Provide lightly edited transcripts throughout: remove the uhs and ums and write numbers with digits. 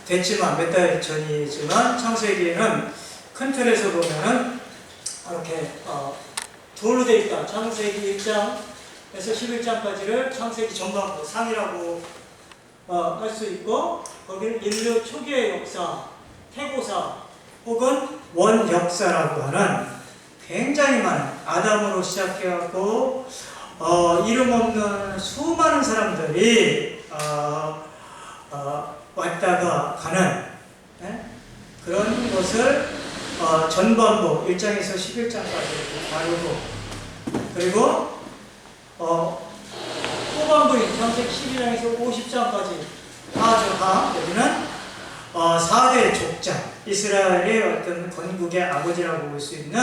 됐지만 몇 달 전이지만 창세기에는 큰 틀에서 보면은 이렇게 돌로 되어 있다. 창세기 1장에서 11장까지를 창세기 전반부 상이라고 할 수 있고, 거기는 인류 초기의 역사, 태고사 혹은 원역사라고 하는 굉장히 많은 아담으로 시작해갖고 이름 없는 수많은 사람들이 왔다가 가는 그런 것을 전반부 1장에서 11장까지 다루고, 그리고 후반부인 창세기 12장에서 50장까지 여기는 4대 족장, 이스라엘의 어떤 건국의 아버지라고 볼 수 있는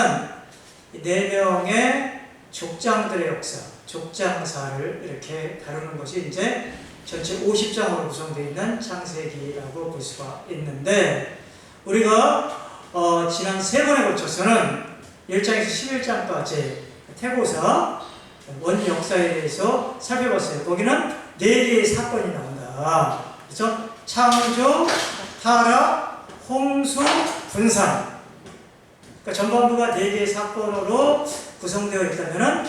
4명의 족장들의 역사, 족장사를 이렇게 다루는 것이 이제 전체 50장으로 구성되어 있는 창세기라고 볼 수가 있는데, 우리가 지난 3번에 걸쳐서는 1장에서 11장까지 태고사, 원역사에 대해서 살펴봤어요. 거기는 4개의 사건이 나온다. 그래서 창조, 타락, 홍수, 분산. 그러니까 전반부가 4개의 사건으로 구성되어 있다면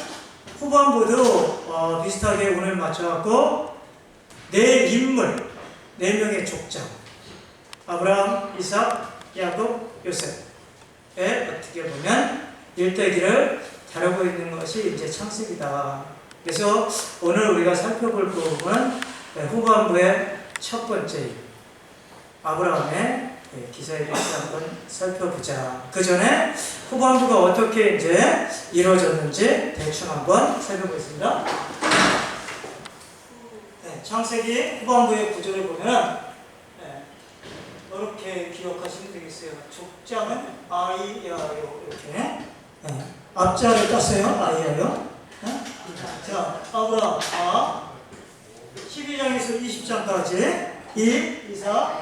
후반부도 비슷하게 운을 맞춰갖고 4인물, 4명의 족장, 아브라함, 이삭, 야곱, 요셉의 어떻게 보면 일대기를 다루고 있는 것이 이제 창세기다. 그래서 오늘 우리가 살펴볼 부분은 후반부의 첫 번째 아브라함의 기사에 대해서 한번 살펴보자. 그 전에 후반부가 어떻게 이제 이루어졌는지 대충 한번 살펴보겠습니다. 창세기 후반부의 구조를 보면 이렇게 기억하시면 되겠어요. 족장은 아이야요, 이렇게 앞자를 땄어요. 아이야요. 자, 아브라함 12장에서 20장까지 1, 2, 4,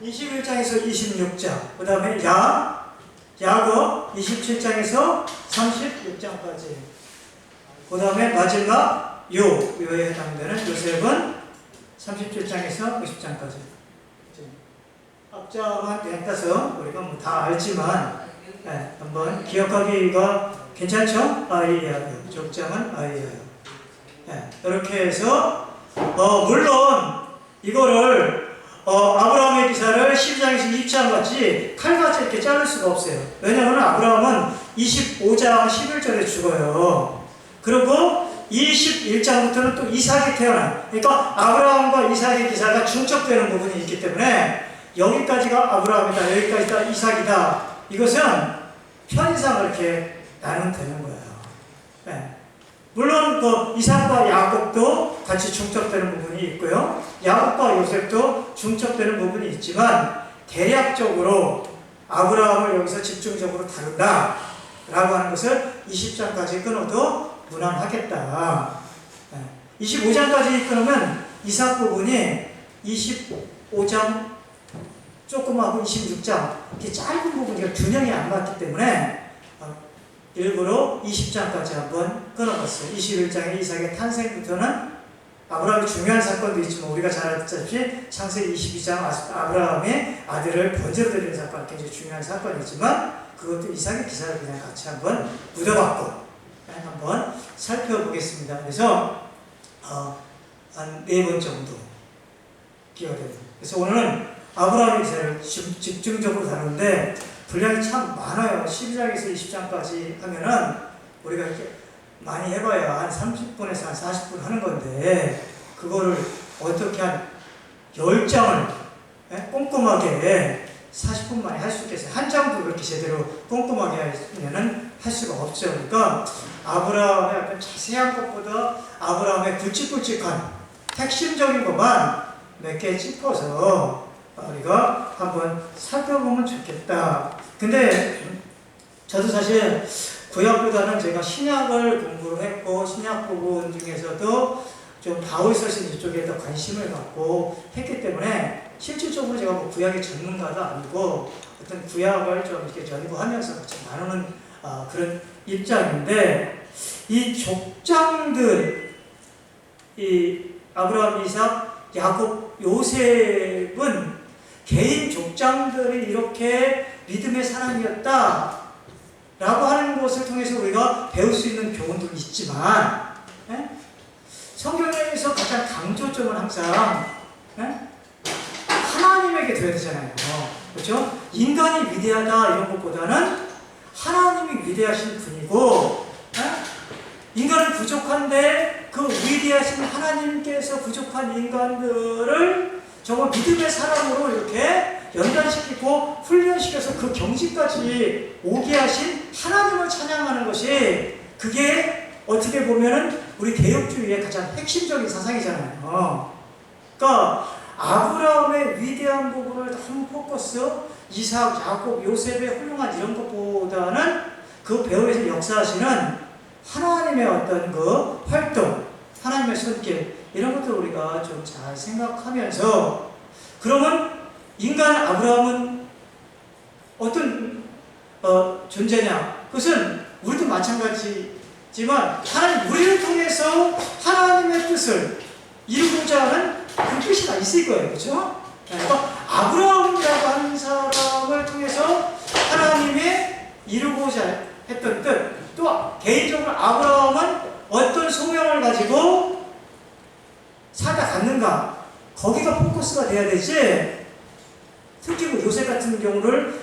21장에서 26장, 그 다음에 야곱 27장에서 36장까지, 그 다음에 마지막 요에 해당되는 요셉은 37장에서 50장까지. 앞장만 그냥 따서 우리가 뭐 다 알지만 한번 기억하기가 괜찮죠? 아이야요. 족장은 아이야요. 이렇게 해서 물론 이거를 아브라함의 기사를 12장에서 20장 같이 칼같이 이렇게 자를 수가 없어요. 왜냐하면 아브라함은 25장 11절에 죽어요. 그리고 21장부터는 또 이삭이 태어나요. 그러니까 아브라함과 이삭의 기사가 중첩되는 부분이 있기 때문에 여기까지가 아브라함이다, 여기까지가 이삭이다, 이것은 편의상 그렇게 나누면 되는 거예요. 물론 그 이삭과 야곱도 같이 중첩되는 부분이 있고요, 야곱과 요셉도 중첩되는 부분이 있지만 대략적으로 아브라함을 여기서 집중적으로 다룬다 라고 하는 것을 20장까지 끊어도 무난하겠다. 25장까지 끊으면 이삭 부분이 25장 조금하고 26장 이렇게 짧은 부분이 균형이 안 맞기 때문에 일부러 20장까지 한번 끊어봤어요. 21장의 이삭의 탄생부터는 아브라함이 중요한 사건도 있지만 우리가 잘 알다시피 창세기 22장 아브라함의 아들을 번제로 드리는 사건 굉장히 중요한 사건이지만 그것도 이삭의 기사를 그냥 같이 한번 묻어봤고 한번 살펴보겠습니다. 그래서 한 4번 정도 기억됩니다. 그래서 오늘은 아브라함의 기사를 집중적으로 다루는데 분량이 참 많아요. 12장에서 20장까지 하면은 우리가 이렇게 많이 해봐야 한 30분에서 한 40분 하는 건데 그거를 어떻게 한 10장을 꼼꼼하게 40분 만에 할 수 있겠어요. 한 장도 그렇게 제대로 꼼꼼하게 하면은 할 수가 없죠. 그러니까 아브라함의 어떤 자세한 것보다 아브라함의 굵직굵직한 핵심적인 것만 몇 개 짚어서 우리가 한번 살펴보면 좋겠다. 근데 저도 사실 구약보다는 제가 신약을 공부를 했고 신약 부분 중에서도 좀 바울서신 이쪽에 더 관심을 갖고 했기 때문에 실질적으로 제가 뭐 구약의 전문가도 아니고 어떤 구약을 좀 이렇게 연구하면서 같이 나누는 그런 입장인데 이 족장들, 이 아브라함, 이삭, 야곱 요셉은 개인 족장들이 이렇게 믿음의 사람이었다 라고 하는 것을 통해서 우리가 배울 수 있는 교훈도 있지만, 성경에서 가장 강조점은 항상 하나님에게 둬야 되잖아요. 그렇죠? 인간이 위대하다 이런 것보다는 하나님이 위대하신 분이고, 인간은 부족한데 그 위대하신 하나님께서 부족한 인간들을 정말 믿음의 사람으로 이렇게 연단시키고 훈련시켜서 그 경지까지 오게 하신 하나님을 찬양하는 것이, 그게 어떻게 보면은 우리 개혁주의의 가장 핵심적인 사상이잖아요. 그러니까 아브라함의 위대한 부분을 너무 포커스, 이삭, 야곱, 요셉의 훌륭한 이런 것보다는 그 배후에서 역사하시는 하나님의 어떤 그 활동, 하나님의 손길, 이런 것들 우리가 좀 잘 생각하면서, 그러면 인간 아브라함은 어떤 존재냐? 그것은 우리도 마찬가지지만 하나님, 우리를 통해서 하나님의 뜻을 이루고자 하는 그 뜻이 다 있을 거예요. 그렇죠? 그러니까 아브라함이라고 하는 사람을 통해서 하나님의 이루고자 했던 뜻, 또 개인적으로 아브라함은 어떤 소명을 가지고 살다 갔는가, 거기가 포커스가 돼야 되지. 특히 뭐 요셉 같은 경우를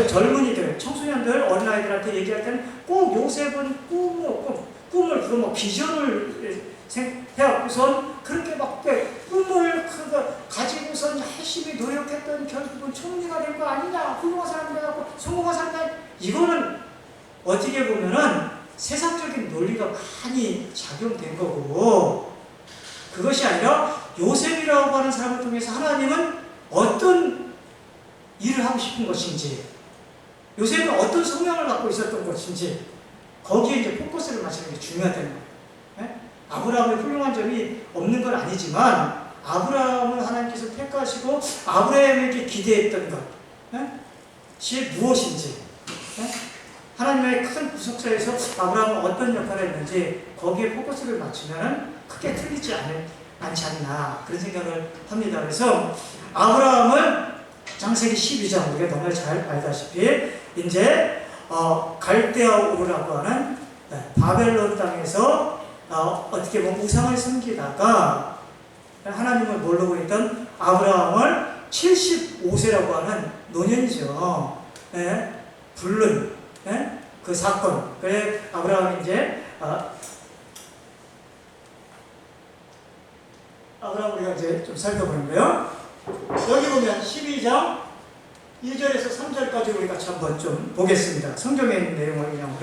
젊은이들, 청소년들, 어린아이들한테 얘기할 때는 꼭 요셉은 꿈을 그거 뭐 비전을 해갖고선 그렇게 막 꿈을 가지고선 열심히 노력했던 결국은 총리가 된 거 아니냐, 훌륭한 사람이 돼갖고 성공한 사람이, 이거는 어떻게 보면은 세상적인 논리가 많이 작용된 거고, 그것이 아니라 요셉이라고 하는 사람을 통해서 하나님은 어떤 일을 하고 싶은 것인지, 요셉은 어떤 소명을 갖고 있었던 것인지, 거기에 이제 포커스를 맞추는 게 중요하다는 거예요. 아브라함의 훌륭한 점이 없는 건 아니지만, 아브라함을 하나님께서 택하시고 아브라함에게 기대했던 것이 무엇인지, 하나님의 큰 구속사에서 아브라함은 어떤 역할을 했는지, 거기에 포커스를 맞추면 크게 틀리지 않지 않나, 그런 생각을 합니다. 그래서 아브라함은 창세기 12장 우리가 너무 잘 알다시피 이제 갈대아 우르라고 하는 바벨론 땅에서 어떻게 보면 우상을 섬기다가 하나님을 모르고 있던 아브라함을 75세라고 하는 노년이죠. 부른 그 사건. 그래 아브라함이 이제 아브라함 우리가 이제 좀 살펴보는 거예요. 여기 보면 12장 1절에서 3절까지 우리 같이 한번 좀 보겠습니다. 성경에 있는 내용을 그냥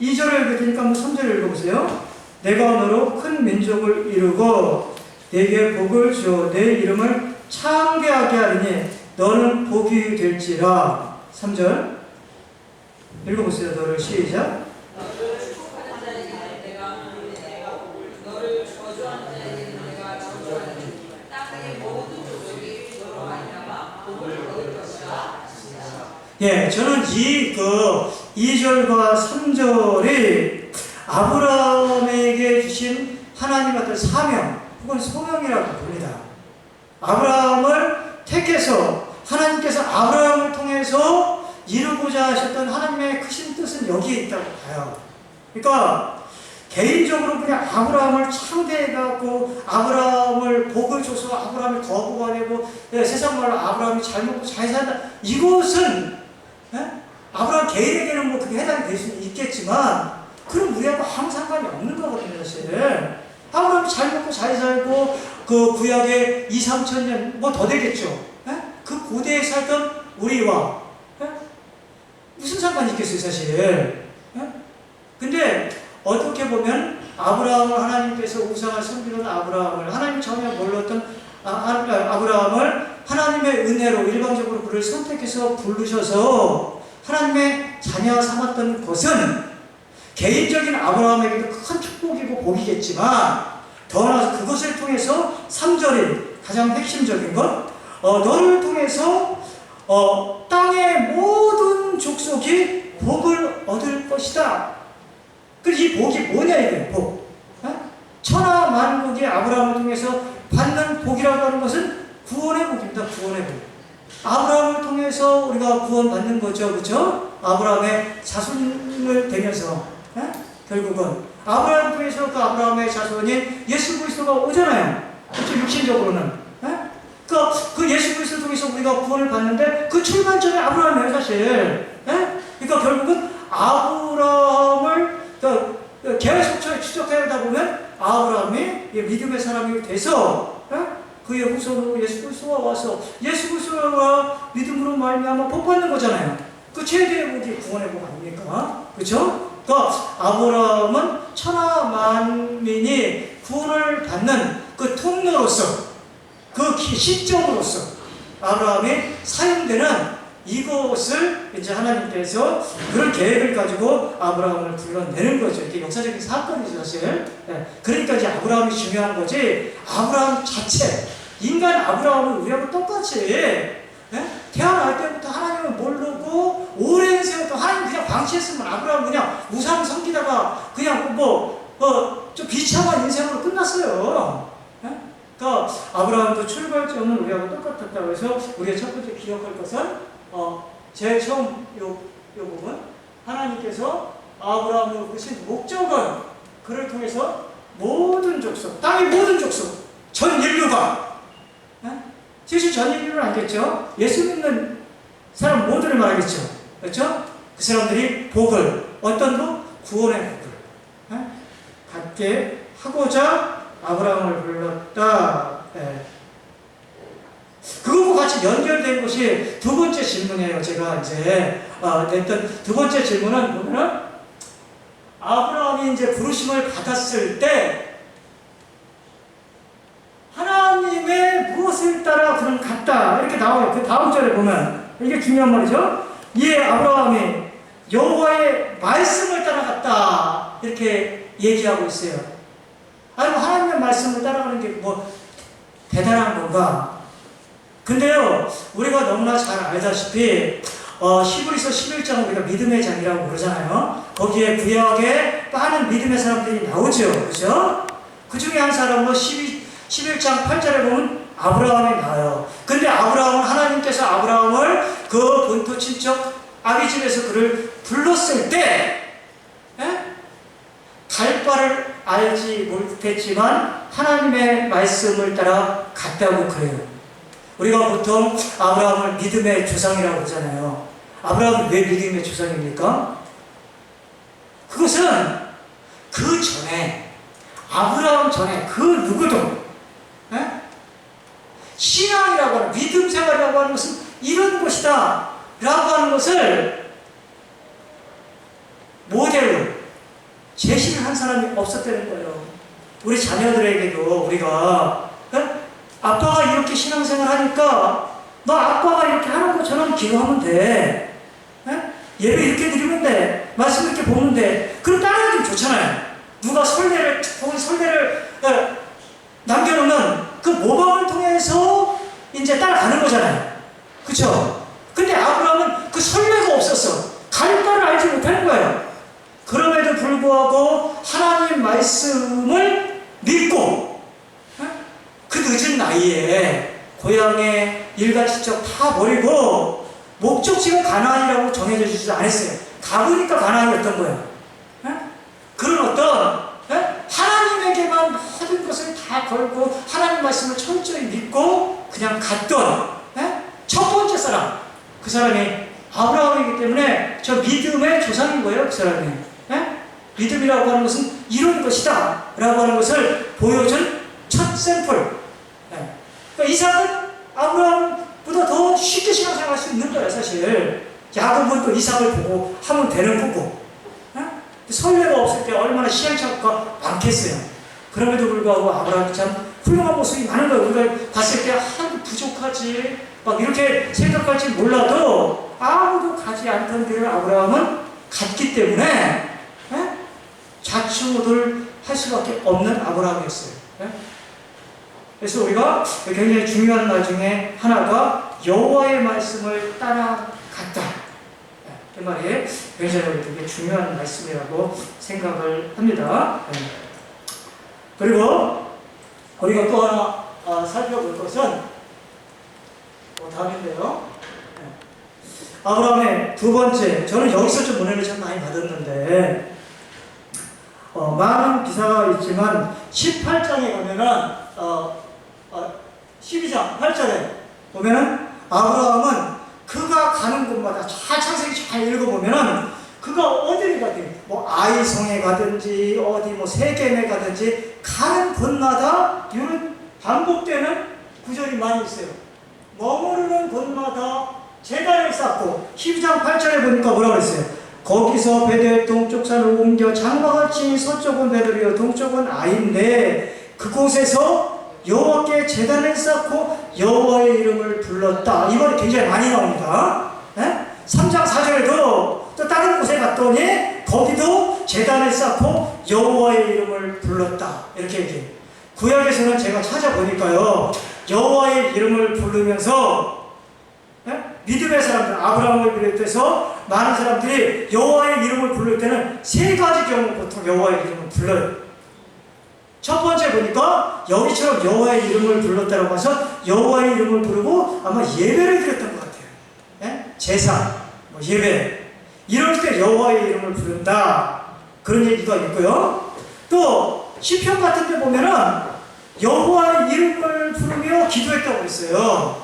2절을 읽으니까 한번 3절을 읽어보세요. 내가 너로 큰 민족을 이루고 내게 복을 주어 내 이름을 창대하게 하리니 너는 복이 될지라. 3절 읽어보세요. 너를 시작. 예, 저는 이 2절과 3절이 아브라함에게 주신 하나님의 어떤 사명 혹은 소명이라고 봅니다. 아브라함을 택해서 하나님께서 아브라함을 통해서 이루고자 하셨던 하나님의 크신 뜻은 여기에 있다고 봐요. 그러니까 개인적으로 그냥 아브라함을 창대해갖고 아브라함을 복을 줘서 아브라함을 거부가 되고 세상 말로 아브라함이 잘 먹고 잘 산다, 이것은 아브라함 개인에게는 뭐 그게 해당이 될 수는 있겠지만 그럼 우리하고 아무 상관이 없는 거거든요. 사실 아브라함이 잘 먹고 잘 살고 그 구약에 2,000~3,000년 뭐 더 되겠죠. 그 고대에 살던 우리와 무슨 상관이 있겠어요 사실. 근데 어떻게 보면 아브라함을 하나님께서 우상을 섬기는 아브라함을 하나님 전혀 몰랐던 아브라함을 하나님의 은혜로 일방적으로 그를 선택해서 부르셔서 하나님의 자녀 삼았던 것은 개인적인 아브라함에게도 큰 축복이고 복이겠지만 더 나아가서 그것을 통해서 3절이 가장 핵심적인 것, 너를 통해서 땅의 모든 족속이 복을 얻을 것이다. 그래서 이 복이 뭐냐 이거예요. 복. 천하 만국이 아브라함을 통해서 받는 복이라고 하는 것은 구원의 복입니다. 구원의 복. 아브라함을 통해서 우리가 구원받는 거죠. 그렇죠? 아브라함의 자손을 되면서 결국은 아브라함을 통해서 그 아브라함의 자손인 예수 그리스도가 오잖아요. 그렇죠? 육신적으로는. 그 예수 그리스도 통해서 우리가 구원을 받는데 그 출발점이 아브라함이에요, 사실. 그러니까 결국은 아브라함을 계속적으로 추적하다 보면 아브라함이 믿음의 사람이 돼서 그의 후손으로 예수 그리스도가 와서 예수 그리스도가 믿음으로 말미암아 복 받는 거잖아요. 그 최대의 복이 구원의 복 아닙니까? 그렇죠? 그러니까 아브라함은 천하 만민이 구원을 받는 그 통로로서 그 시점으로서 아브라함이 사용되는 이것을 이제 하나님께서 그런 계획을 가지고 아브라함을 불러내는 거죠. 이게 역사적인 사건이죠, 사실. 그러니까 이제 아브라함이 중요한 거지, 아브라함 자체, 인간 아브라함은 우리하고 똑같이, 태어날 때부터 하나님을 모르고, 오랜 세월도 하나님 그냥 방치했으면 아브라함은 그냥 우상 섬기다가 그냥 좀 비참한 인생으로 끝났어요. 그러니까 아브라함도 출발점은 우리하고 똑같았다고 해서 우리가 첫 번째 기억할 것은 제일 처음 요 부분, 하나님께서 아브라함을 부르신 목적은 그를 통해서 모든 족속, 땅의 모든 족속, 전 인류가, 사실 전 인류는 아니겠죠. 예수 믿는 사람 모두를 말하겠죠. 그렇죠? 그 사람들이 복을, 어떤 복? 구원의 복을 갖게 하고자 아브라함을 불렀다. 그것과 같이 연결된 것이 두 번째 질문이에요. 제가 이제 냈던 두 번째 질문은 뭐냐면, 아브라함이 이제 부르심을 받았을 때 하나님의 무엇을 따라 그는 갔다, 이렇게 나와요. 그 다음 절에 보면 이게 중요한 말이죠. 예, 아브라함이 여호와의 말씀을 따라갔다, 이렇게 얘기하고 있어요. 아니, 하나님의 말씀을 따라가는 게 뭐 대단한 건가? 근데요, 우리가 너무나 잘 알다시피 히브리서 11장 우리가 믿음의 장이라고 그러잖아요. 거기에 구약에 많은 믿음의 사람들이 나오죠. 그죠? 그 중에 한 사람으로 11장 8절에 보면 아브라함이 나와요. 근데 아브라함은, 하나님께서 아브라함을 그 본토 친척 아비집에서 그를 불렀을 때 갈 바를 알지 못했지만 하나님의 말씀을 따라 갔다고 그래요. 우리가 보통 아브라함을 믿음의 조상이라고 그러잖아요. 아브라함은 왜 믿음의 조상입니까? 그것은 그 전에, 아브라함 전에 그 누구도 신앙이라고 하는, 믿음 생활이라고 하는 것은 이런 것이다 라고 하는 것을 모델로 제시를 한 사람이 없었다는 거예요. 우리 자녀들에게도 우리가 아빠가 이렇게 신앙생활 하니까 너 아빠가 이렇게 하는 것처럼 기도하면 돼. 예배 이렇게 드리면 돼. 말씀 이렇게 보면 돼. 그럼 따라하기 좋잖아요. 누가 설례를 남겨놓으면 그 모방을 통해서 이제 따라가는 거잖아요. 그쵸? 근데 아브라함은 그 설례가 없었어. 갈 바를 알지 못하는 거예요. 그럼에도 불구하고 하나님 말씀을 믿고 그 늦은 나이에 고향의 일가친척 다 버리고, 목적지가 가나안이라고 정해져 주지도 않았어요. 가보니까 가나안이었던 거예요. 그런 어떤 하나님에게만 모든 것을 다 걸고 하나님 말씀을 철저히 믿고 그냥 갔던 첫 번째 사람, 그 사람이 아브라함이기 때문에 저 믿음의 조상인 거예요. 그 사람이 믿음이라고 하는 것은 이런 것이다 라고 하는 것을 보여준 첫 샘플. 그러니까 이삭은 아브라함보다 더 쉽게 신앙생활할 수 있는 거예요. 사실 야곱은 또 이삭을 보고 하면 되는 거고, 설례가 없을 때 얼마나 시행착오가 많겠어요. 그럼에도 불구하고 아브라함이 참 훌륭한 모습이 많은 거예요. 우리가 봤을 때 부족하지 막 이렇게 생각할지 몰라도 아무도 가지 않던 길을 아브라함은 갔기 때문에 자충우돌 할 수밖에 없는 아브라함이었어요. 그래서 우리가 굉장히 중요한 말 중에 하나가 여호와의 말씀을 따라갔다. 그 말이 굉장히 되게 중요한 말씀이라고 생각을 합니다. 그리고 우리가 또 하나 살펴볼 것은 답인데요. 아브라함의 두 번째, 저는 여기서 좀 은혜를 참 많이 받았는데, 많은 기사가 있지만 18장에 가면은 12장 8절에 보면은 아브라함은 그가 가는 곳마다 창세기 잘 읽어보면은 그가 어디를 가든 뭐 아이성에 가든지 어디 뭐 세겜에 가든지 가는 곳마다 이런 반복되는 구절이 많이 있어요. 머무르는 곳마다 제단을 쌓고 12장 8절에 보니까 뭐라고 했어요? 거기서 베델 동쪽 산을 옮겨 장막을 치니 서쪽은 베델이요 동쪽은 아이인데 그곳에서 여호와께 제단을 쌓고 여호와의 이름을 불렀다. 이 말이 굉장히 많이 나옵니다. 3장 4절에도 또 다른 곳에 갔더니 거기도 제단을 쌓고 여호와의 이름을 불렀다. 이렇게 얘기해요. 구약에서는 제가 찾아보니까요, 여호와의 이름을 부르면서 믿음의 사람들, 아브라함을 비롯해서 많은 사람들이 여호와의 이름을 부를 때는 세 가지 경우 보통 여호와의 이름을 불러요. 첫 번째 보니까 여기처럼 여호와의 이름을 불렀다고 해서 여호와의 이름을 부르고 아마 예배를 드렸던 것 같아요. 제사, 예배. 이럴 때 여호와의 이름을 부른다. 그런 얘기가 있고요. 또 시편 같은 데 보면은 여호와의 이름을 부르며 기도했다고 그랬어요.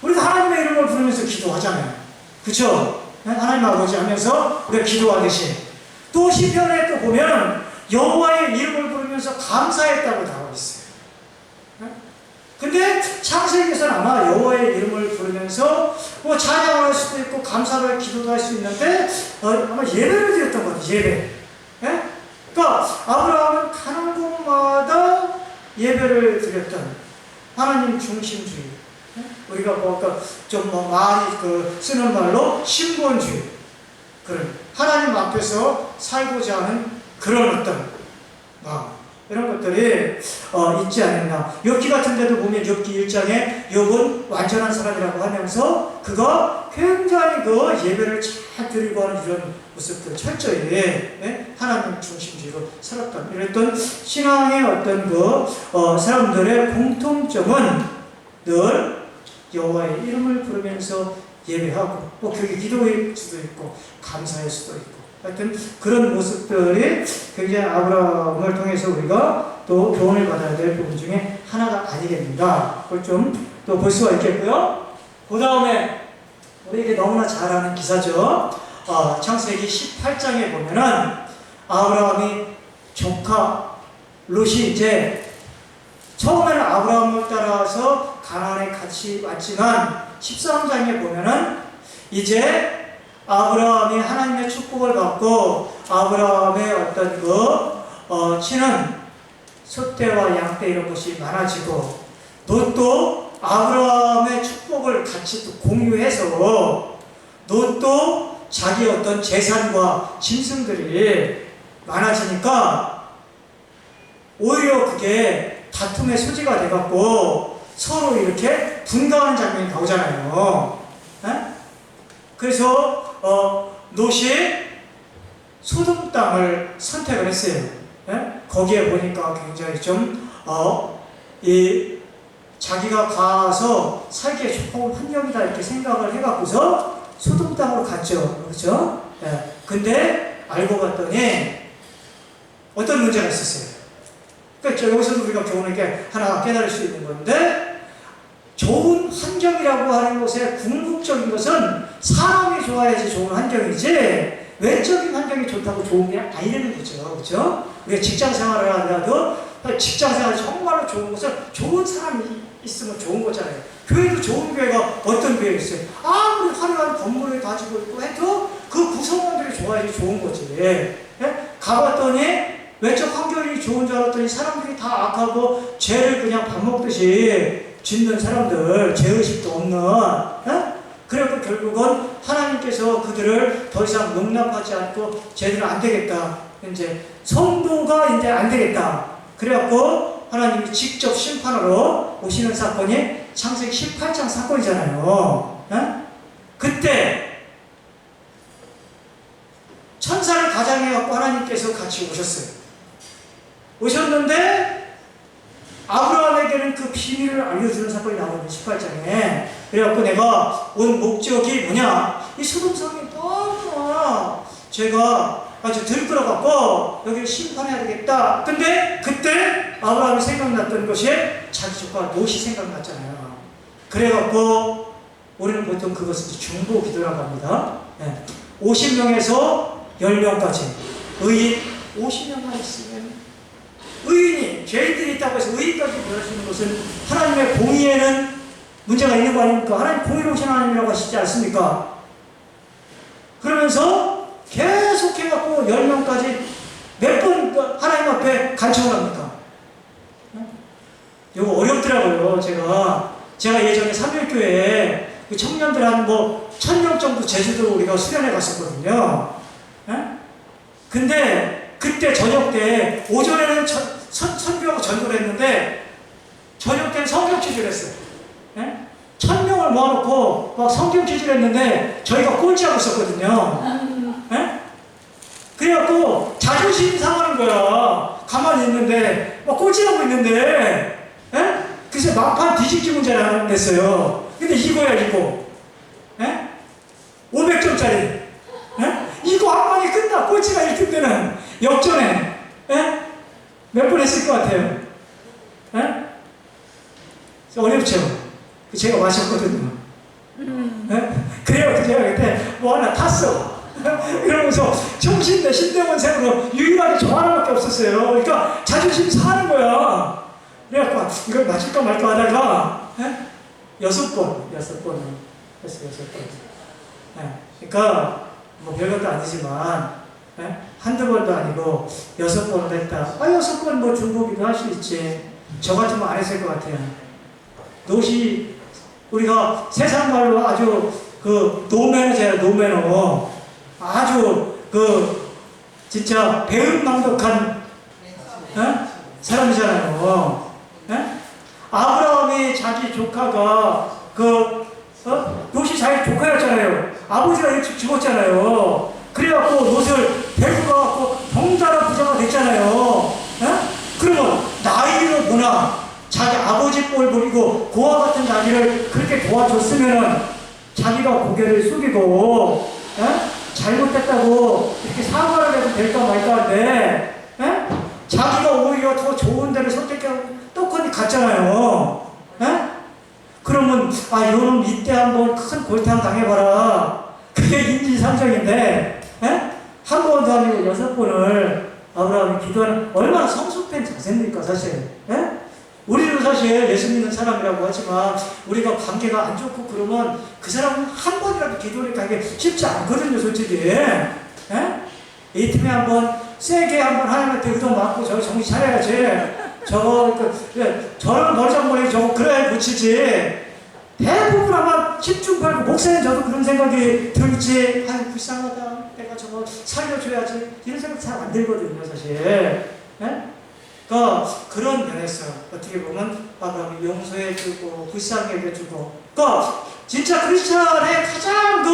우리가 하나님의 이름을 부르면서 기도하잖아요. 그렇죠? 하나님 아버지 하면서 우리가 기도하듯이. 또 시편에 또 보면 여호와의 이름을 부르면서 감사했다고 나와 있어요. 근데 창세기에서는 아마 여호와의 이름을 부르면서 뭐 찬양을 할 수도 있고 감사를 기도도 할 수 있는데 아마 예배를 드렸던 것 같아요. 예배. 그러니까 아브라함은 가는 곳마다 예배를 드렸던 하나님 중심주의. 우리가 좀 많이 쓰는 말로 신본주의. 그런 하나님 앞에서 살고자 하는 그런 어떤 마음. 이런 것들이 있지 않았나. 욥기 같은 데도 보면 욥기 1장에 욥은 완전한 사람이라고 하면서 그가 굉장히 예배를 잘 드리고 하는 이런 모습들 철저히 하나님 중심주의로 살았던 이랬던 신앙의 어떤 사람들의 공통점은 늘 여호와의 이름을 부르면서 예배하고 뭐 그게 기도일 수도 있고 감사할 수도 있고 하여튼 그런 모습들이 굉장히 아브라함을 통해서 우리가 또 교훈을 받아야 될 부분 중에 하나가 아니겠는가. 그걸 좀 또 볼 수가 있겠고요. 그 다음에 우리에게 너무나 잘 아는 기사죠. 창세기 18장에 보면은 아브라함이 조카 롯이 이제 처음에는 아브라함을 따라서 가나안에 같이 왔지만 13장에 보면은 이제 아브라함이 하나님의 축복을 받고 아브라함의 어떤 치는 소떼와 양떼 이런 것이 많아지고 롯도 아브라함의 축복을 같이 또 공유해서 롯도 자기 어떤 재산과 짐승들이 많아지니까 오히려 그게 다툼의 소지가 돼갖고 서로 이렇게 분가하는 장면이 나오잖아요. 그래서 롯이 소돔 땅을 선택을 했어요. 거기에 보니까 굉장히 좀 자기가 가서 살기에 좋은 환경이다 이렇게 생각을 해갖고서 소돔 땅으로 갔죠. 그렇죠? 근데 알고 봤더니 어떤 문제가 있었어요. 그러니까 여기서도 우리가 교훈을 하나 깨달을 수 있는 건데, 좋은 환경이라고 하는 것의 궁극적인 것은 사람이 좋아야지 좋은 환경이지 외적인 환경이 좋다고 좋은 게 아니라는 거죠. 그렇죠? 우리가 직장 생활을 하더라도 직장 생활이 정말로 좋은 것은 좋은 사람이 있으면 좋은 거잖아요. 교회도 좋은 교회가 어떤 교회가 있어요? 아무리 화려한 건물을 가지고 있고 해도 그 구성원들이 좋아야지 좋은 거지. 가봤더니 외적 환경이 좋은 줄 알았더니 사람들이 다 악하고 죄를 그냥 밥 먹듯이 짓는 사람들, 죄의식도 없는, 그래서 결국은 하나님께서 그들을 더 이상 용납하지 않고 쟤들은 안 되겠다. 이제 성도가 이제 안 되겠다. 그래갖고 하나님이 직접 심판으로 오시는 사건이 창세기 18장 사건이잖아요. 그때 천사를 가장해갖고 하나님께서 같이 오셨어요. 오셨는데 아브라함에게는 그 비밀을 알려주는 사건이 나오는 18장에. 그래갖고 내가 온 목적이 뭐냐, 이 소돔성이 너무나 죄가 아주 들끓어갖고 여기를 심판해야 되겠다. 근데 그때 아브라함이 생각났던 것이 자기 조카 롯이 생각났잖아요. 그래갖고 우리는 보통 그것을 중보 기도라고 합니다. 50명에서 10명까지 의인 50명만 있으면, 의인이 죄인들이 있다고 해서 의인까지 보여주는 것은 하나님의 공의에는 문제가 있는 거 아닙니까? 하나님 공의로우신 하나님이라고 하시지 않습니까? 그러면서 계속해갖고 10명까지 몇 번 하나님 앞에 간청을 합니까? 이거 어렵더라고요. 제가 예전에 삼일교회에 청년들 한 1000명 정도 제주도로 우리가 수련회 갔었거든요. 근데 그때 저녁 때 오전에는 선교하고 전도를 했는데 저녁 때는 성경 취재를 했어요. 1000명을 모아놓고 막 성경 취재를 했는데 저희가 꼴찌하고 있었거든요. 그래갖고 자존심이 상하는 거야. 가만히 있는데 막 꼴찌하고 있는데 그래서 막판 뒤집기 문제를 냈어요. 근데 이거야 이거 500점짜리 이거 한 번에 끝나. 꼴찌가 1등 되는 역전에 몇 번 했을 것 같아요. 어렵죠? 제가 마셨거든요. 그래요. 제가 그때 뭐 하나 탔어. 그러면서 정신대 신대원생으로 유일하게 저 하나밖에 없었어요. 그러니까 자존심이 상하는 거야. 그래갖고 이걸 맞을까 말까 하다가 6번을 했어요. 6번. 그러니까 뭐 별것도 아니지만 한두 번도 아니고 6번을 했다. 6번 뭐 중보기도 할 수 있지. 저 같으면 안 했을 것 같아요. 롯이 우리가 세상 말로 아주 노매너잖아요. 노매너. 아주 진짜 배은망덕한 사람이잖아요. 아브라함이 자기 조카가 롯이 자기 조카였잖아요. 아버지가 일찍 죽었잖아요. 그래갖고 롯을 데리고 가갖고 동자라 부자가 됐잖아요. 그러면 나이를 보나 자기 아버지 꼴 부리고 고아 같은 자기를 그렇게 도와줬으면은 자기가 고개를 숙이고 잘못했다고 이렇게 사과를 해도 될까 말까 한데 자기가 오히려 더 좋은 데를 선택하고 떡하니 갔잖아요. 그러면 이놈 이때 한번 큰 골탕 당해봐라. 그게 인지상정인데 한 번도 아니고 6번을 아브라함이 기도하는 얼마나 성숙된 자세입니까 사실. 우리도 사실 예수 믿는 사람이라고 하지만 우리가 관계가 안 좋고 그러면 그 사람은 한 번이라도 기도를 가기 쉽지 않거든요 솔직히. 이 틈에 한번 세게 한번 하나님한테 의도 맞고 저거 정신 차려야지. 저런 버장머리 저거 그래야 고치지. 대부분 아마 10중 8구 목사님 저도 그런 생각이 들지. 불쌍하다. 내가 저거 살려줘야지. 이런 생각 잘 안 들거든요 사실. 그러니까 그런 면에서 어떻게 보면 아브라함이 용서해주고 불쌍하게 해주고, 그러니까 진짜 크리스찬의 가장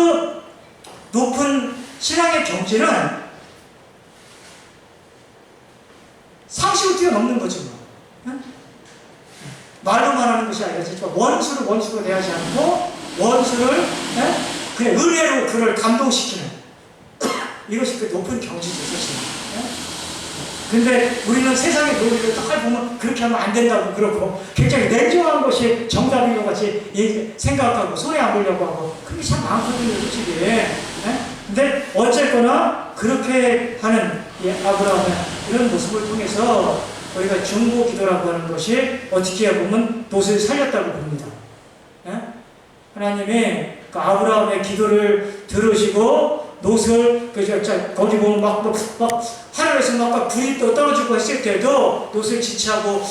높은 신앙의 경지는 상식을 뛰어넘는 거지 뭐. 말로만 하는 것이 아니라 진짜 원수를 원수로 대하지 않고 원수를 그냥 은혜로 그를 감동시키는 이것이 그 높은 경지죠 사실. 근데 우리는 세상의 논리를 딱 보면 그렇게 하면 안 된다고 그러고 굉장히 냉정한 것이 정답인 것 같이 생각하고 손해 안 보려고 하고 그게 참 많거든요 솔직히. 근데 어쨌거나 그렇게 하는 아브라함의 이런 모습을 통해서 우리가 중보 기도라고 하는 것이 어떻게 보면 롯을 살렸다고 봅니다. 하나님이 그 아브라함의 기도를 들으시고 롯을 거기 보면 막 하늘에서 막 불이 떨어지고 했을 때도 롯을 지체하고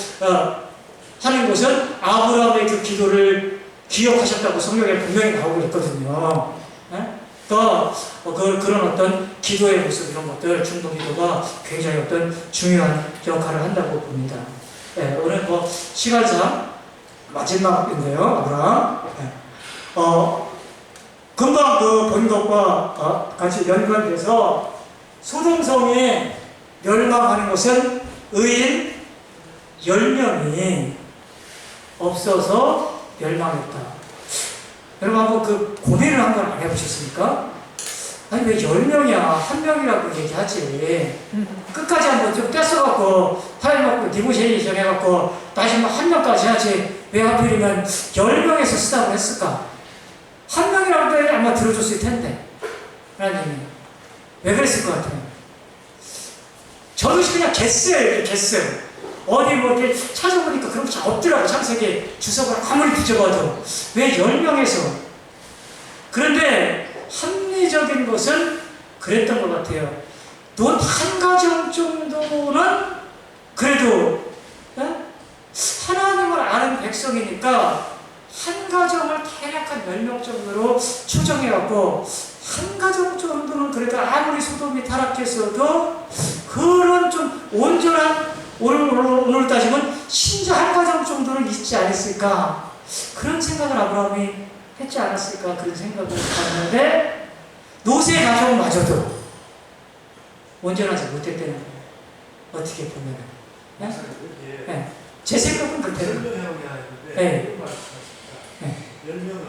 하는 것은 아브라함의 그 기도를 기억하셨다고 성경에 분명히 나오고 있거든요. 그러니까 그런 어떤 기도의 모습 이런 것들 중보 기도가 굉장히 어떤 중요한 역할을 한다고 봅니다. 오늘 시간상 마지막인데요, 아브라함. 금방 본 것과 같이 연관돼서 소돔성이 멸망하는 것은 의인 10명이 없어서 멸망했다. 여러분 한번 그 고민을 한번 안 해보셨습니까? 아니 왜 10명이야? 1명이라고 얘기하지. 끝까지 한번 좀 뺏어갖고 하나님하고 니고시에이션 해갖고 다시 뭐 1명까지 하지. 왜 하필이면 10명에서 쓰다고 했을까? 1명이라고 해도 아마 들어줬을 텐데 하나님이 왜 그랬을 것 같아요? 저도 그냥 갰어요. 갰어요. 어디 뭐 이렇게 찾아보니까 그런 게 없더라고. 창세기 주석을 아무리 뒤져봐도. 왜 10명에서? 그런데 합리적인 것은 그랬던 것 같아요. 넌 한 가정 정도는 그래도 하나님을 아는 백성이니까 한 가정을 대략 한 10명 정도로 추정해갖고 한 가정 정도는 그래도 아무리 소돔이 타락했어도 그런 좀 온전한 오늘 따지면 신자 한 가정 정도는 있지 않았을까 그런 생각을 아브라함이 했지 않았을까 그런 생각을 했는데 노세 가정마저도 온전하지 못했다는 거예요. 어떻게 보면 네? 네. 제 생각은 그렇대요. 네. 10명은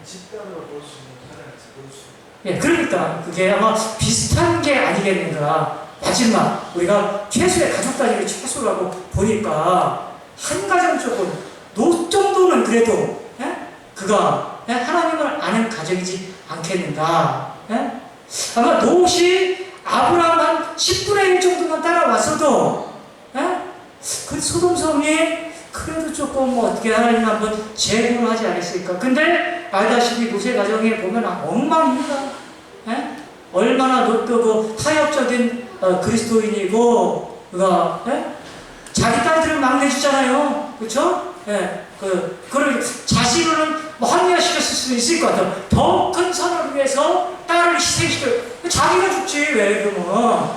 집단으로 볼 수 있는 사람에서 볼 수 있다. 예, 그러니까 그게 아마 비슷한 게 아니겠는가. 마지막 우리가 최소의 가족 단위를 최소라고 보니까 한 가정 조금 노 정도는 그래도 그가 하나님을 아는 가정이지 않겠는가. 아마 롯이 아브라함 한 10분의 1 정도만 따라왔어도 그 소돔성이 그래도 조금 어떻게 하나님 한번 제거를 하지 않았을까. 근데 알다시피 롯의 가정에 보면 엉망입니다. 얼마나 롯도 타협적인 그리스도인이고 그가 자기 딸들을 막 내주잖아요. 그렇죠? 그걸 자신을 뭐 합리화시켰을 수도 있을 것 같아요. 더 큰 선을 위해서 딸을 희생시켜. 자기가 죽지 왜 그러면?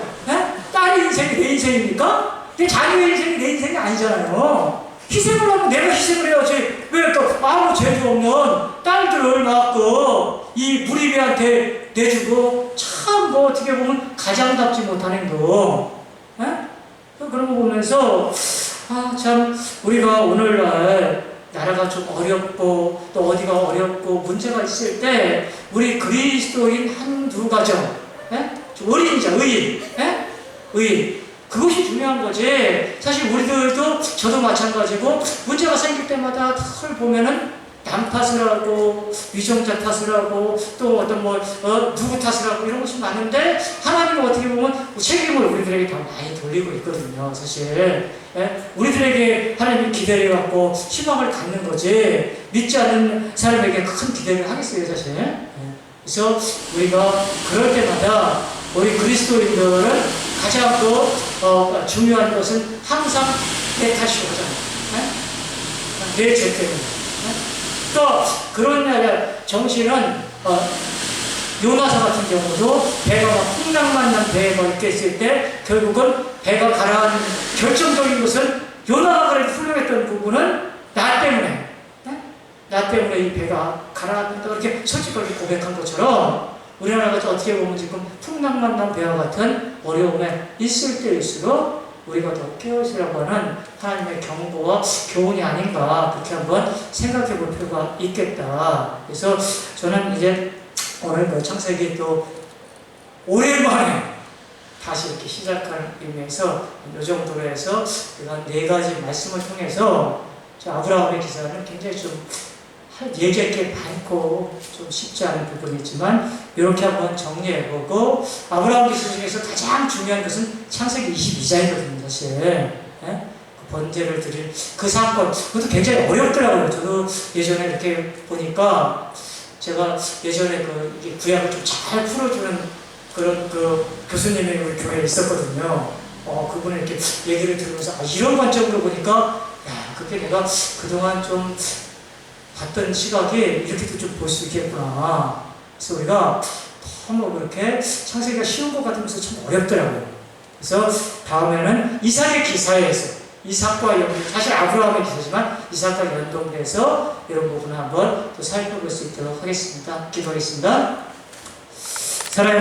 딸의 인생이 내 인생입니까? 근데 자기의 인생이 내 인생이 아니잖아요. 희생을 하면 내가 희생을 해야지. 왜 또 아무 죄도 없는 딸들을 막 이 무리배한테 내주고 참 뭐 어떻게 보면 가장답지 못한 행동. 그런 거 보면서 참 우리가 오늘날 나라가 좀 어렵고 또 어디가 어렵고 문제가 있을 때 우리 그리스도인 한두 가정 어린 자, 의인 그것이 중요한 거지. 사실 우리들도 저도 마찬가지고 문제가 생길 때마다 털 보면은 남 탓을 하고 위정자 탓을 하고 또 어떤 누구 탓을 하고 이런 것이 많은데 하나님은 어떻게 보면 책임을 우리들에게 더 많이 돌리고 있거든요. 사실 우리들에게 하나님이 기대를 갖고 희망을 갖는 거지 믿지 않는 사람에게 큰 기대를 하겠어요. 사실 그래서 우리가 그럴 때마다 우리 그리스도인들은 가장 또 중요한 것은 항상 내 탓이 오잖아요. 내 죄 때문에. 또 그런 정신은 요나서 같은 경우도 배가 풍랑만 난 배가 있겠을 때 결국은 배가 가라앉는 결정적인 것은 요나가 훌륭했던 부분은 나 때문에 이 배가 가라앉는다 이렇게 솔직하게 고백한 것처럼 우리나라가 어떻게 보면 지금 풍랑만 난 배와 같은 어려움에 있을 때일수록 우리가 더 깨어있으라고 하는 하나님의 경고와 교훈이 아닌가 그렇게 한번 생각해 볼 필요가 있겠다. 그래서 저는 이제 오늘 창세기 또 오랜만에 다시 이렇게 시작하는 의미에서 이 정도로 해서 우리가 4가지 말씀을 통해서 아브라함의 기사는 굉장히 좀 얘기할 게 많고 좀 쉽지 않은 부분이 있지만 이렇게 한번 정리해보고 아브라함 기사 중에서 가장 중요한 것은 창세기 22장이거든요. 사실 그 번제를 드릴 그 사건 그것도 굉장히 어렵더라고요. 저도 예전에 이렇게 보니까 제가 예전에 그 구약을 좀 잘 풀어주는 그런 교수님이 우리 교회에 있었거든요. 그분이 이렇게 얘기를 들으면서 이런 관점으로 보니까 그게 내가 그동안 좀 봤던 시각이 이렇게도 좀 볼 수 있겠구나. 그래서 우리가 너무 그렇게 창세기가 쉬운 것 같으면서 참 어렵더라고요. 그래서 다음에는 이삭의 기사에서 이삭과 사실 아브라함의 기사지만 이삭과 연동돼서 이런 부분을 한번 또 살펴볼 수 있도록 하겠습니다. 기도하겠습니다.